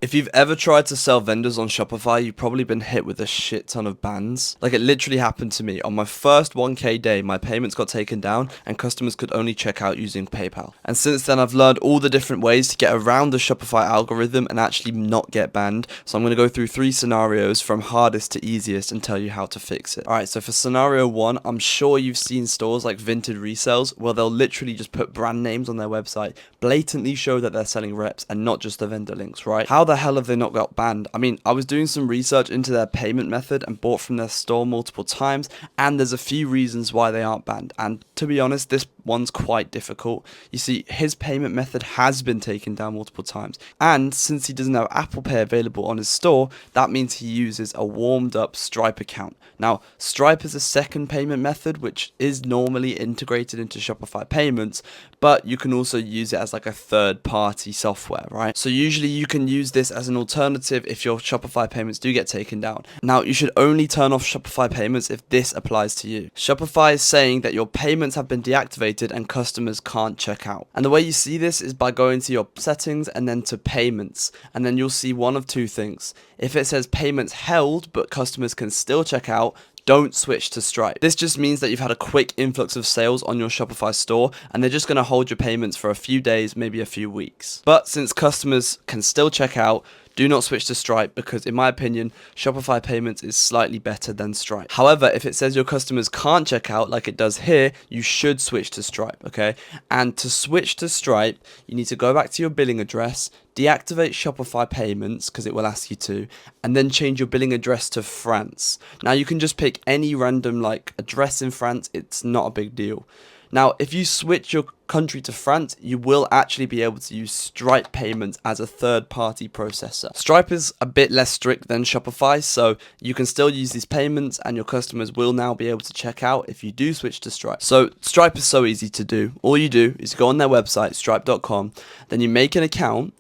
If you've ever tried to sell vendors on Shopify, you've probably been hit with a shit ton of bans. Like, it literally happened to me. On my first 1K day, my payments got taken down and customers could only check out using PayPal. And since then, I've learned all the different ways to get around the Shopify algorithm and actually not get banned. So I'm going to go through 3 scenarios from hardest to easiest and tell you how to fix it. Alright, so for scenario 1, I'm sure you've seen stores like Vinted Resells where they'll literally just put brand names on their website, blatantly show that they're selling reps and not just the vendor links, right? How the hell have they not got banned? I mean, I was doing some research into their payment method and bought from their store multiple times, and there's a few reasons why they aren't banned. And to be honest, this one's quite difficult. You see, his payment method has been taken down multiple times, and since he doesn't have Apple Pay available on his store, that means he uses a warmed up Stripe account. Now, Stripe is a second payment method which is normally integrated into Shopify payments, but you can also use it as like a third party software, right? So usually you can use this as an alternative if your Shopify payments do get taken down. Now, you should only turn off Shopify payments if this applies to you. Shopify is saying that your payments have been deactivated and customers can't check out. And the way you see this is by going to your settings and then to payments, and then you'll see one of two things. If it says payments held but customers can still check out, don't switch to Stripe. This just means that you've had a quick influx of sales on your Shopify store and they're just going to hold your payments for a few days, maybe a few weeks. But since customers can still check out, do not switch to Stripe because, in my opinion, Shopify payments is slightly better than Stripe. However, if it says your customers can't check out like it does here, you should switch to Stripe, okay? And to switch to Stripe, you need to go back to your billing address, deactivate Shopify payments because it will ask you to, and then change your billing address to France. Now, you can just pick any random like address in France. It's not a big deal. Now, if you switch your country to France, you will actually be able to use Stripe payments as a third-party processor. Stripe is a bit less strict than Shopify, so you can still use these payments and your customers will now be able to check out if you do switch to Stripe. So Stripe is so easy to do. All you do is go on their website, stripe.com, then you make an account,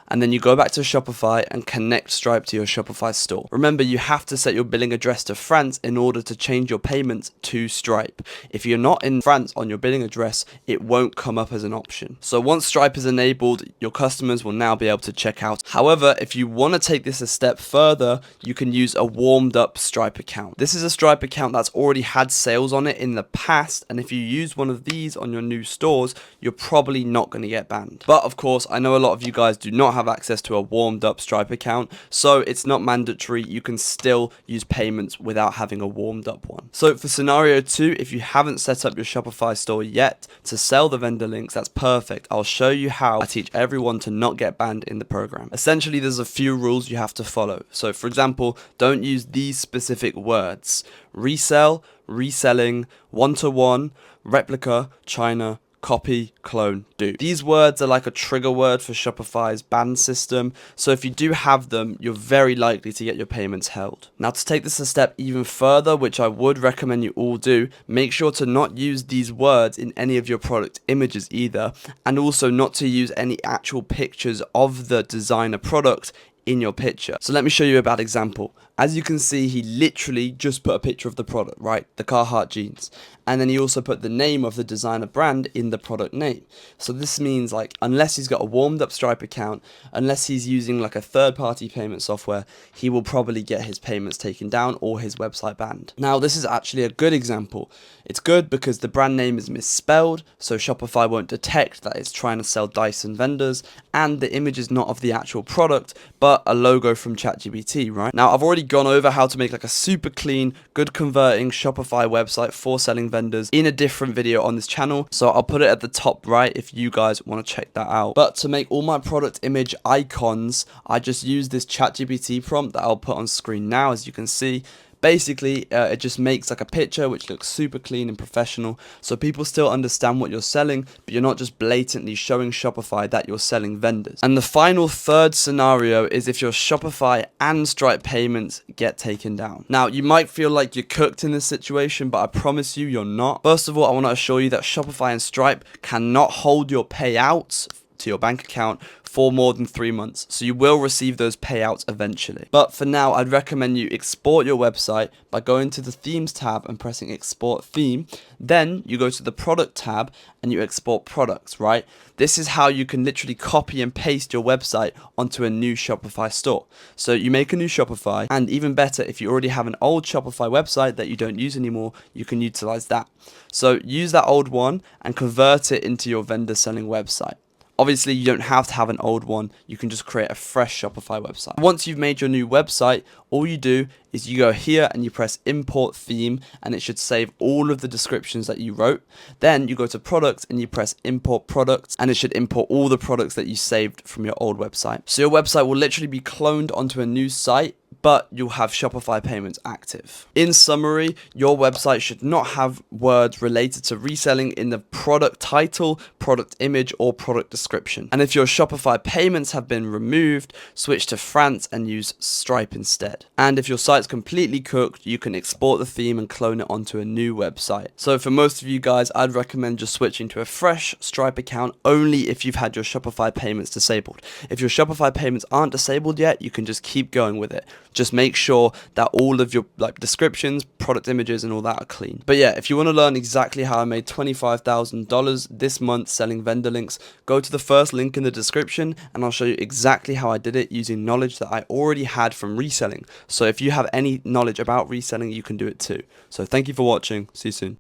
and then you go back to Shopify and connect Stripe to your Shopify store. Remember, you have to set your billing address to France in order to change your payments to Stripe. If you're not in France on your billing address, it won't come up as an option. So once Stripe is enabled, your customers will now be able to check out. However, if you want to take this a step further, you can use a warmed up Stripe account. This is a Stripe account that's already had sales on it in the past, and if you use one of these on your new stores, you're probably not going to get banned. But of course, I know a lot of you guys do not have access to a warmed up Stripe account, so it's not mandatory. You can still use payments without having a warmed up one. So for scenario 2, if you haven't set up your Shopify store yet to sell the vendor links, that's perfect. I'll show you how. I teach everyone to not get banned in the program. Essentially, there's a few rules you have to follow. So for example, don't use these specific words: resell, reselling, one-to-one, replica, China, copy, clone, do. These words are like a trigger word for Shopify's ban system, so if you do have them, you're very likely to get your payments held. Now, to take this a step even further, which I would recommend you all do, make sure to not use these words in any of your product images either, and also not to use any actual pictures of the designer product in your picture. So let me show you a bad example. As you can see, he literally just put a picture of the product, right? The Carhartt jeans. And then he also put the name of the designer brand in the product name. So this means, like, unless he's got a warmed up Stripe account, unless he's using like a third party payment software, he will probably get his payments taken down or his website banned. Now, this is actually a good example. It's good because the brand name is misspelled, so Shopify won't detect that it's trying to sell Dyson vendors, and the image is not of the actual product, but a logo from ChatGPT, right? Now, I've already gone over how to make like a super clean, good converting Shopify website for selling vendors in a different video on this channel, so I'll put it at the top right if you guys want to check that out. But to make all my product image icons, I just use this ChatGPT prompt that I'll put on screen now, as you can see. Basically, it just makes like a picture which looks super clean and professional, so people still understand what you're selling, but you're not just blatantly showing Shopify that you're selling vendors. And the final third scenario is if your Shopify and Stripe payments get taken down. Now, you might feel like you're cooked in this situation, but I promise you, you're not. First of all, I want to assure you that Shopify and Stripe cannot hold your payouts to your bank account for more than 3 months. So you will receive those payouts eventually. But for now, I'd recommend you export your website by going to the themes tab and pressing export theme. Then you go to the product tab and you export products, right? This is how you can literally copy and paste your website onto a new Shopify store. So you make a new Shopify, and even better, if you already have an old Shopify website that you don't use anymore, you can utilize that. So use that old one and convert it into your vendor selling website. Obviously, you don't have to have an old one. You can just create a fresh Shopify website. Once you've made your new website, all you do is you go here and you press import theme, and it should save all of the descriptions that you wrote. Then you go to products and you press import products, and it should import all the products that you saved from your old website. So your website will literally be cloned onto a new site, but you'll have Shopify payments active. In summary, your website should not have words related to reselling in the product title, product image, or product description. And if your Shopify payments have been removed, switch to France and use Stripe instead. And if your site's completely cooked, you can export the theme and clone it onto a new website. So for most of you guys, I'd recommend just switching to a fresh Stripe account only if you've had your Shopify payments disabled. If your Shopify payments aren't disabled yet, you can just keep going with it. Just make sure that all of your descriptions, product images, and all that are clean. But yeah, if you want to learn exactly how I made $25,000 this month selling vendor links, go to the first link in the description and I'll show you exactly how I did it using knowledge that I already had from reselling. So if you have any knowledge about reselling, you can do it too. So thank you for watching. See you soon.